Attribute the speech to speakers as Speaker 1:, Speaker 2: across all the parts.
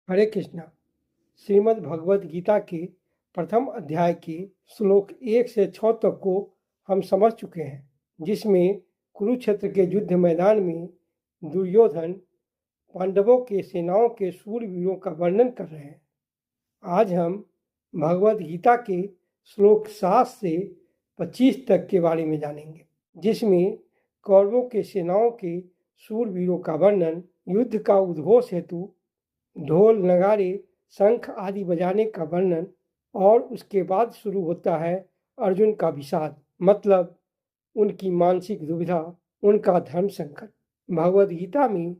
Speaker 1: हरे कृष्णा। श्रीमद् भगवद गीता के प्रथम अध्याय के श्लोक 1 से 6 तक को हम समझ चुके हैं, जिसमें कुरुक्षेत्र के युद्ध मैदान में दुर्योधन पांडवों के सेनाओं के शूरवीरों का वर्णन कर रहे हैं। आज हम भगवद गीता के श्लोक 7 से 25 तक के बारे में जानेंगे, जिसमें कौरवों के सेनाओं के शूरवीरों का वर्णन, युद्ध का उद्घोष हेतु ढोल, नगाड़े, शंख आदि बजाने का वर्णन और उसके बाद शुरू होता है अर्जुन का विषाद, मतलब उनकी मानसिक दुविधा, उनका धर्म संकट। भगवद गीता में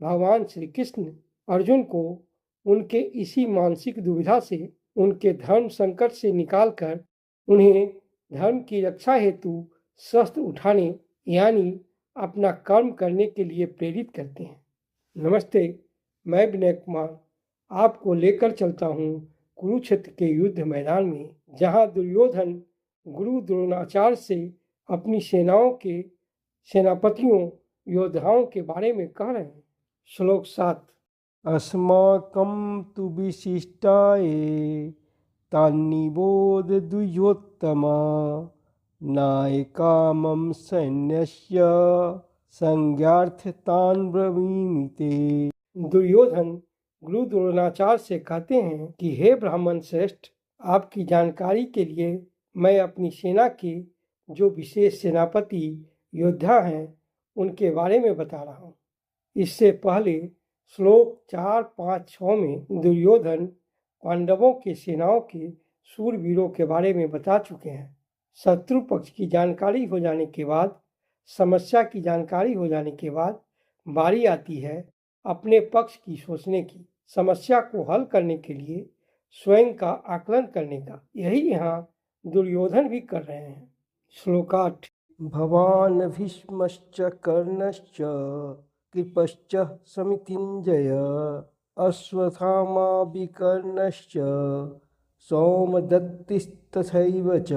Speaker 1: भगवान श्री कृष्ण अर्जुन को उनके इसी मानसिक दुविधा से, उनके धर्म संकट से निकालकर उन्हें धर्म की रक्षा हेतु शस्त्र उठाने यानी अपना कर्म करने के लिए प्रेरित करते हैं। नमस्ते, मैं विनय कुमार आपको लेकर चलता हूँ कुरुक्षेत्र के युद्ध मैदान में, जहाँ दुर्योधन गुरु द्रोणाचार्य से अपनी सेनाओं के सेनापतियों, योद्धाओं के बारे में कह रहे हैं। श्लोक 7।
Speaker 2: अस्माकं तु विशिष्टाये तान्निबोध दुर्योत्तमा नायकामं सैन्यस्य संज्ञार्थतान् ब्रवीमि ते।
Speaker 1: दुर्योधन गुरु द्रोणाचार्य से कहते हैं कि हे ब्राह्मण श्रेष्ठ, आपकी जानकारी के लिए मैं अपनी सेना के जो विशेष सेनापति योद्धा हैं उनके बारे में बता रहा हूँ। इससे पहले श्लोक 4, 5, 6 में दुर्योधन पांडवों के सेनाओं के शूरवीरों के बारे में बता चुके हैं। शत्रु पक्ष की जानकारी हो जाने के बाद, समस्या की जानकारी हो जाने के बाद बारी आती है अपने पक्ष की सोचने की, समस्या को हल करने के लिए स्वयं का आकलन करने का। यही यहाँ दुर्योधन भी कर रहे हैं। श्लोक 8।
Speaker 2: भवान् भीष्मश्च कर्णश्च कृपश्च समितिञ्जय अश्वत्थामा विकर्णश्च सौमदत्तिस्तथैव च।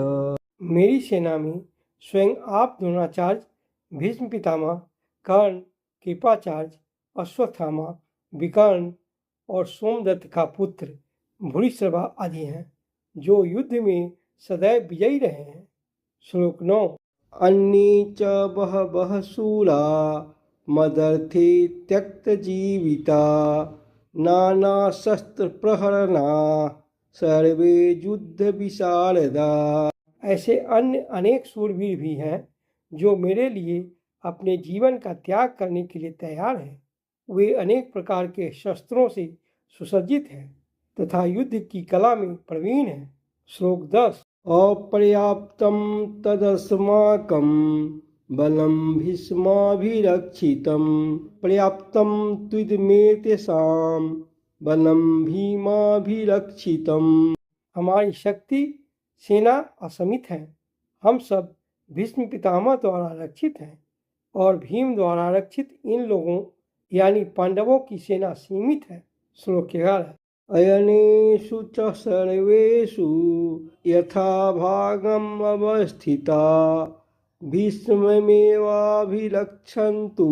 Speaker 1: मेरी सेना में स्वयं आप द्रोणाचार्य, भीष्म पितामह, कर्ण, कृपाचार्य, अश्वत्थामा, विकर्ण और सोमदत्त का पुत्र भूरिश्रवा आदि हैं, जो युद्ध में सदैव विजयी रहे हैं। श्लोक 9।
Speaker 2: अन्ये च बहवः शूरा मदर्थे त्यक्तजीविता नानाशस्त्रप्रहरणा सर्वे युद्धविशारदा।
Speaker 1: ऐसे अन्य अनेक शूरवीर भी हैं जो मेरे लिए अपने जीवन का त्याग करने के लिए तैयार हैं। वे अनेक प्रकार के शस्त्रों से सुसज्जित हैं तथा युद्ध की कला में प्रवीण हैं। श्लोक 10।
Speaker 2: अपर्याप्तं तदस्माकं बलं भीष्माभिरक्षितं पर्याप्तं त्विदमेतेषां बलं भीमाभिरक्षितं।
Speaker 1: हमारी शक्ति, सेना असीमित है। हम सब भीष्म पितामह द्वारा रक्षित हैं और भीम द्वारा रक्षित इन लोगों यानी पांडवों की सेना सीमित है। श्लोक 11।
Speaker 2: अयनेषु च सर्वेषु यथा भागम् अवस्थिता भीष्ममेवाभिरक्षन्तु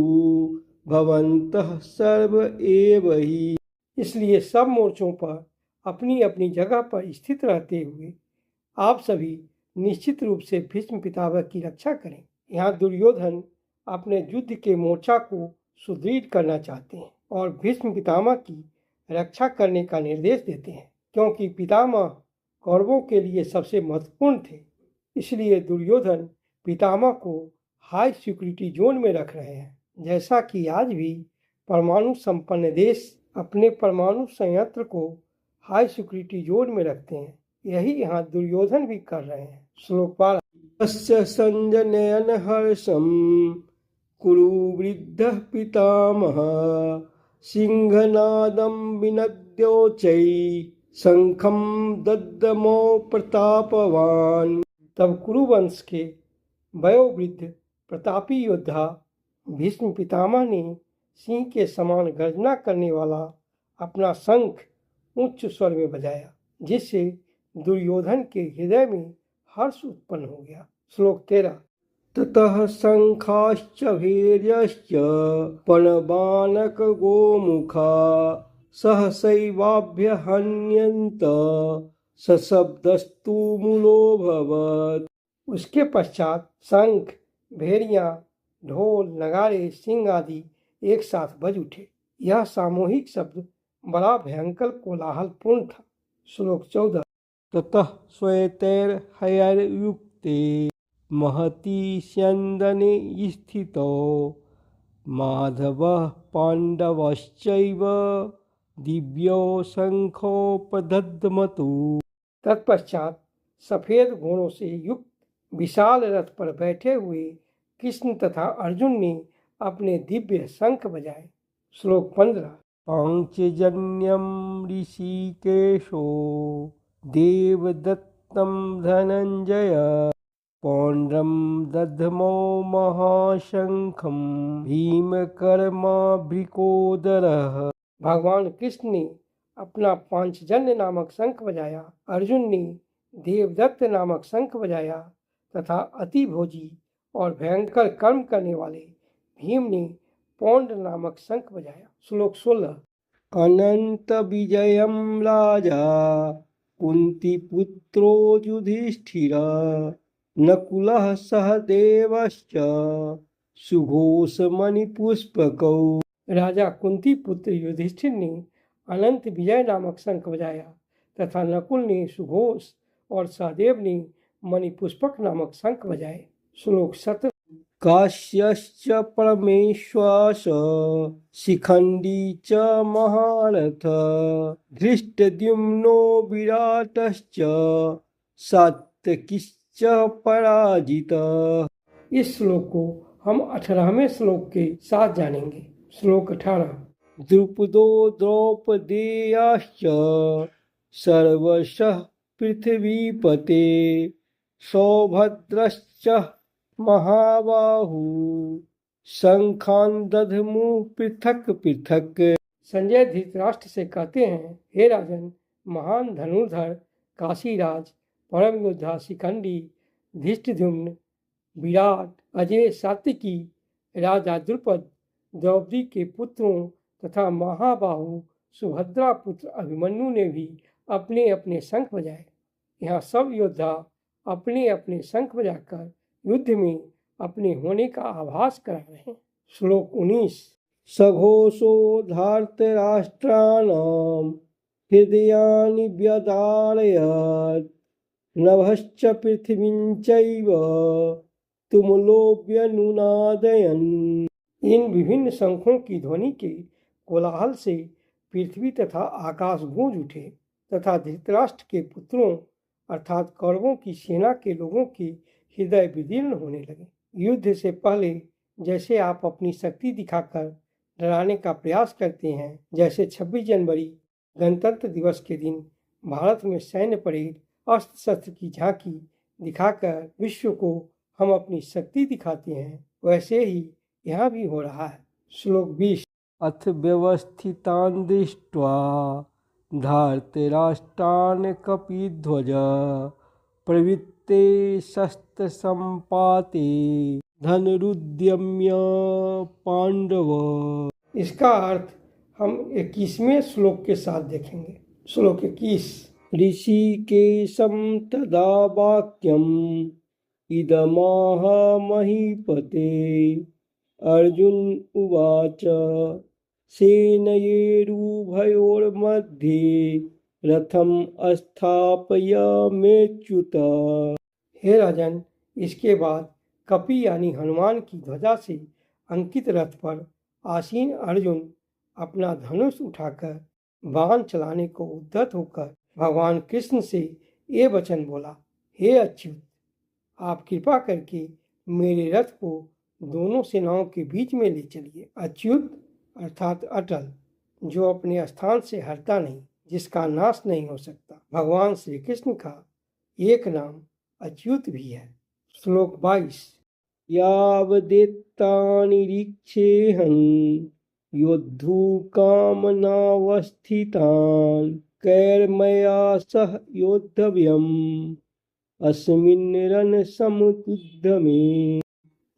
Speaker 2: भवन्तः सर्व एव हि।
Speaker 1: इसलिए सब मोर्चों पर अपनी अपनी जगह पर स्थित रहते हुए आप सभी निश्चित रूप से भीष्म पितामह की रक्षा करें। यहाँ दुर्योधन अपने युद्ध के मोर्चा को सुदृढ़ करना चाहते हैं और भीष्म पितामह की रक्षा करने का निर्देश देते हैं, क्योंकि पितामह कौरवों के लिए सबसे महत्वपूर्ण थे। इसलिए दुर्योधन पितामह को हाई सिक्योरिटी जोन में रख रहे हैं, जैसा कि आज भी परमाणु संपन्न देश अपने परमाणु संयंत्र को हाई सिक्योरिटी जोन में रखते हैं। यही यहाँ दुर्योधन भी कर रहे हैं। श्लोक 12।
Speaker 2: तस्य संजनयन हर्षं कुरु वृद्धः पितामहः सिंहनादं विनद्योच्चै शंखं दद्मो प्रतापवान्।
Speaker 1: तब कुरुवंश के वयोवृद्ध प्रतापी योद्धा भीष्म पितामह ने सिंह के समान गर्जना करने वाला अपना शंख उच्च स्वर में बजाया, जिससे दुर्योधन के हृदय में हर्ष उत्पन्न हो गया। श्लोक 13।
Speaker 2: ततः शंखाश्च भैर्यश्च पणबाणक गोमुखा सहसैवाभ्यहन्यन्त सशब्दस्तु मूलोऽभवत्।
Speaker 1: उसके पश्चात शंख, भेड़ियां, ढोल, नगाड़े, सिंह आदि एक साथ बज उठे। यह सामूहिक शब्द बड़ा भयंकर कोलाहलपूर्ण था। श्लोक 14।
Speaker 2: ततः श्वेतैर्हयैर्युक्ते महति स्यन्दने स्थितो माधवः पाण्डवश्चैव दिव्यो शंखोपदध्मतु।
Speaker 1: तत्पश्चात सफेद घोड़ों से युक्त विशाल रथ पर बैठे हुए कृष्ण तथा अर्जुन ने अपने दिव्य शंख बजाए। श्लोक 15।
Speaker 2: पांचजन्यम ऋषिकेशो देवदत्तं धनंजय पौंड्रम दध्मो महाशंखम भीमकर्माभृकोदरः।
Speaker 1: भगवान कृष्ण ने अपना पांचजन्य नामक शंख बजाया, अर्जुन ने देवदत्त नामक शंख बजाया तथा अति भोजी और भयंकर कर्म करने वाले भीम ने पौंड नामक शंख बजाया। श्लोक 16।
Speaker 2: अनंत विजयम राजा कुंती पुत्रो युधिष्ठिर नकुलः सहदेवश्च सुघोष मणिपुष्पकौ।
Speaker 1: राजा कुंती पुत्र युधिष्ठिर ने अनंत विजय नामक शंख बजाया तथा नकुल ने सुघोष और सहदेव ने मणिपुष्पक नामक शंख बजाए। श्लोक 17।
Speaker 2: काश्यश्च परमेश्वास शिखंडी च महारथ धृष्टद्युम्नो विराटश्च सात्यकिश्च पराजितः।
Speaker 1: इस श्लोक को हम 18वें श्लोक के साथ जानेंगे। श्लोक 18।
Speaker 2: द्रुपदो द्रौपदेयाश्च सर्वशः पृथ्वीपते सौभद्रश्च महाबाहु शंखान् दध्मुः पृथक पृथक।
Speaker 1: संजय धृतराष्ट्र से कहते हैं, हे राजन, महान धनुर्धर काशीराज, परम योद्धा शिखंडी, धृष्टद्युम्न, विराट, अजय, सात्यकी, राजा द्रुपद, द्रौपदी के पुत्रों तथा महाबाहु सुभद्रा पुत्र अभिमन्यु ने भी अपने अपने शंख बजाए। यहाँ सब योद्धा अपने अपने शंख बजाकर युद्ध में अपने होने का आभास करा रहे हैं। श्लोक 19।
Speaker 2: सघोषो धार्तराष्ट्राणां हृदयानि व्यदारयत् नभश्च पृथिवीं चैव तुमुलोऽभ्यनुनादयन्।
Speaker 1: इन विभिन्न शंखों की ध्वनि के कोलाहल से पृथ्वी तथा आकाश गूंज उठे तथा धृतराष्ट्र के पुत्रों अर्थात कौरवों की सेना के लोगों के हृदय विदीर्ण होने लगे। युद्ध से पहले जैसे आप अपनी शक्ति दिखाकर डराने का प्रयास करते हैं, जैसे 26 जनवरी गणतंत्र दिवस के दिन भारत में सैन्य परेड, अस्त्र शस्त्र की झांकी दिखाकर विश्व को हम अपनी शक्ति दिखाते हैं, वैसे ही यहाँ भी हो रहा है। श्लोक 20।
Speaker 2: अथ व्यवस्थितान् दृष्ट्वा धार्तराष्ट्रान् कपिध्वज प्रवृत्ते शस्त्रसम्पाते धनुरुद्यम्य पांडव।
Speaker 1: इसका अर्थ हम 21वें श्लोक के साथ देखेंगे। श्लोक 21।
Speaker 2: ऋषिकेशं तदा वाक्यम् इदमाह महीपते अर्जुन उवाच सेनयोरुभयोर्मध्ये रथम् स्थापयाम्यच्युत।
Speaker 1: हे राजन, इसके बाद कपि यानी हनुमान की ध्वजा से अंकित रथ पर आसीन अर्जुन अपना धनुष उठाकर बाण चलाने को उद्यत होकर भगवान कृष्ण से ये वचन बोला, हे अच्युत, आप कृपा करके मेरे रथ को दोनों सेनाओं के बीच में ले चलिए। अच्युत अर्थात अटल, जो अपने स्थान से हटता नहीं, जिसका नाश नहीं हो सकता। भगवान श्री कृष्ण का एक नाम अच्युत भी है। श्लोक 22।
Speaker 2: यावदेतानिरीक्षेऽहं योद्धुकामनावस्थितान् कैर्मया सह योद्धव्यम् अस्मिन् रणसमुद्यमे।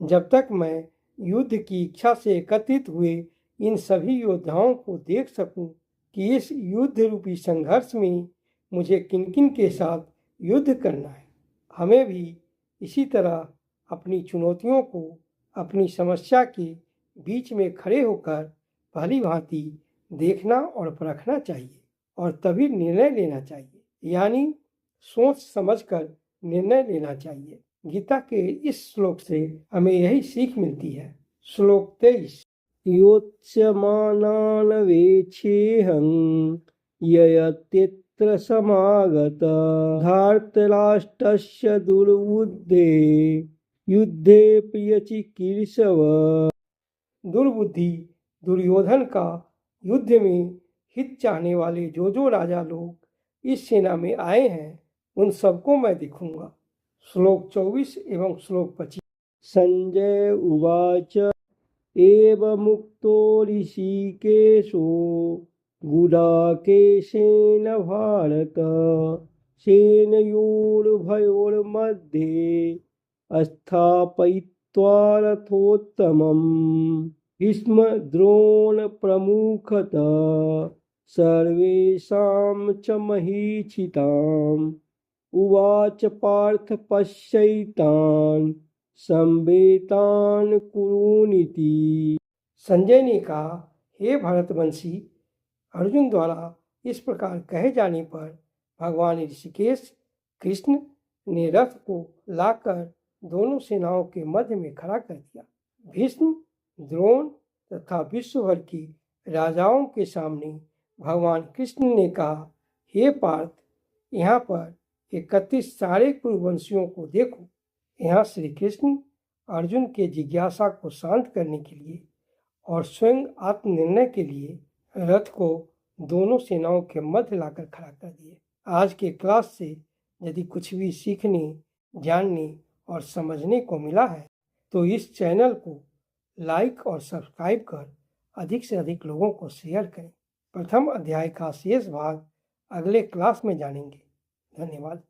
Speaker 1: जब तक मैं युद्ध की इच्छा से एकत्रित हुए इन सभी योद्धाओं को देख सकूं, कि इस युद्ध रूपी संघर्ष में मुझे किन किन के साथ युद्ध करना है। हमें भी इसी तरह अपनी चुनौतियों को अपनी समस्या के बीच में खड़े होकर भली भांति देखना और परखना चाहिए और तभी निर्णय लेना चाहिए, यानी सोच समझकर निर्णय लेना चाहिए। गीता के इस श्लोक से हमें यही सीख मिलती है। श्लोक 23।
Speaker 2: योत्स्यमानान् वेक्षेऽहं ययत्यत्र समागता धार्तराष्ट्रस्य दुर्बुद्धे युद्धे प्रियचिकीर्षव।
Speaker 1: दुर्बुद्धि दुर्योधन का युद्ध में हित चाहने वाले जो राजा लोग इस सेना में आए हैं उन सबको मैं देखूंगा। श्लोक 24 एवं श्लोक 25।
Speaker 2: संजय उवाच एवमुक्तो ऋषिकेशो गुडाकेशेन भारत सेनयोरुभयोर्मध्ये स्थापयित्वा रथोत्तमम् भीष्म द्रोण प्रमुखतः सर्वेषां च महीक्षिताम् उवाच पार्थ पश्यैतान् संवेतान् कुरूनिति।
Speaker 1: संजय ने कहा, हे भरतवंशी, अर्जुन द्वारा इस प्रकार कहे जाने पर भगवान ऋषिकेश कृष्ण ने रथ को लाकर दोनों सेनाओं के मध्य में खड़ा कर दिया। भीष्म द्रोण तथा विश्व भर के राजाओं के सामने भगवान कृष्ण ने कहा, हे पार्थ, यहाँ पर 31 सारे कुरुवंशियों को देखो। यहाँ श्री कृष्ण अर्जुन के जिज्ञासा को शांत करने के लिए और स्वयं आत्मनिर्णय के लिए रथ को दोनों सेनाओं के मध्य लाकर खड़ा कर दिए। आज के क्लास से यदि कुछ भी सीखने, जानने और समझने को मिला है तो इस चैनल को लाइक और सब्सक्राइब कर अधिक से अधिक लोगों को शेयर करें। प्रथम अध्याय का शेष भाग अगले क्लास में जानेंगे। धन्यवाद।